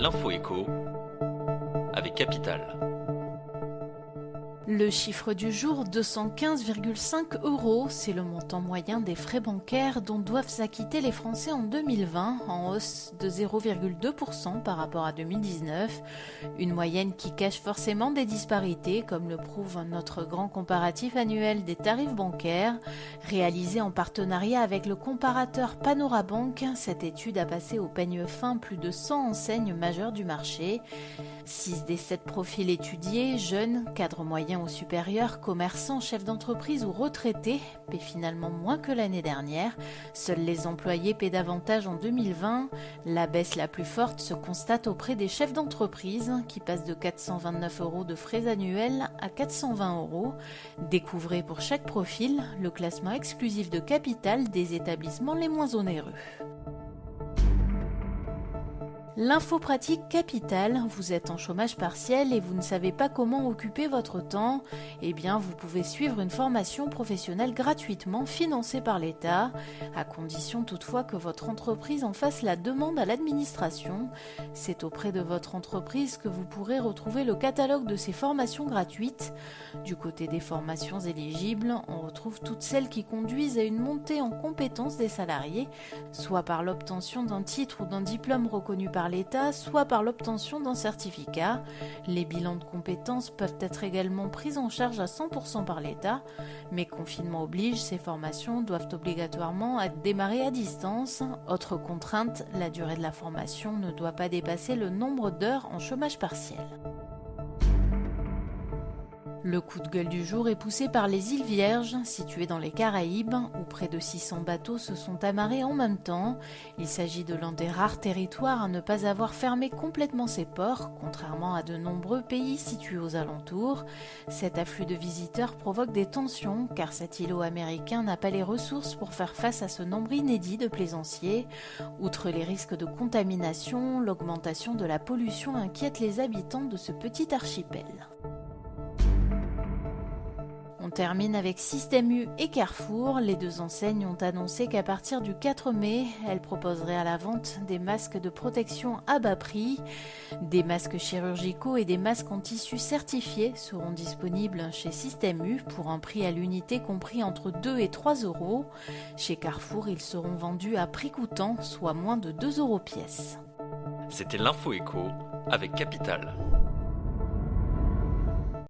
L'info écho avec Capital. Le chiffre du jour, 215,5 €, c'est le montant moyen des frais bancaires dont doivent s'acquitter les Français en 2020, en hausse de 0,2% par rapport à 2019. Une moyenne qui cache forcément des disparités, comme le prouve notre grand comparatif annuel des tarifs bancaires. Réalisé en partenariat avec le comparateur Panorabank, cette étude a passé au peigne fin plus de 100 enseignes majeures du marché. 6 des 7 profils étudiés, jeunes, cadres moyens ou supérieurs, commerçants, chefs d'entreprise ou retraités, paient finalement moins que l'année dernière. Seuls les employés paient davantage en 2020. La baisse la plus forte se constate auprès des chefs d'entreprise, qui passent de 429 € de frais annuels à 420 €. Découvrez pour chaque profil le classement exclusif de Capital des établissements les moins onéreux. L'info pratique Capital, vous êtes en chômage partiel et vous ne savez pas comment occuper votre temps, eh bien vous pouvez suivre une formation professionnelle gratuitement financée par l'État, à condition toutefois que votre entreprise en fasse la demande à l'administration. C'est auprès de votre entreprise que vous pourrez retrouver le catalogue de ces formations gratuites. Du côté des formations éligibles, on retrouve toutes celles qui conduisent à une montée en compétences des salariés, soit par l'obtention d'un titre ou d'un diplôme reconnu par l'État, soit par l'obtention d'un certificat. Les bilans de compétences peuvent être également pris en charge à 100% par l'État, mais confinement oblige, ces formations doivent obligatoirement être démarrées à distance. Autre contrainte, la durée de la formation ne doit pas dépasser le nombre d'heures en chômage partiel. Le coup de gueule du jour est poussé par les îles Vierges, situées dans les Caraïbes, où près de 600 bateaux se sont amarrés en même temps. Il s'agit de l'un des rares territoires à ne pas avoir fermé complètement ses ports, contrairement à de nombreux pays situés aux alentours. Cet afflux de visiteurs provoque des tensions, car cet îlot américain n'a pas les ressources pour faire face à ce nombre inédit de plaisanciers. Outre les risques de contamination, l'augmentation de la pollution inquiète les habitants de ce petit archipel. On termine avec Système U et Carrefour. Les deux enseignes ont annoncé qu'à partir du 4 mai, elles proposeraient à la vente des masques de protection à bas prix. Des masques chirurgicaux et des masques en tissu certifiés seront disponibles chez Système U pour un prix à l'unité compris entre 2 et 3 €. Chez Carrefour, ils seront vendus à prix coûtant, soit moins de 2 € pièce. C'était l'info écho avec Capital.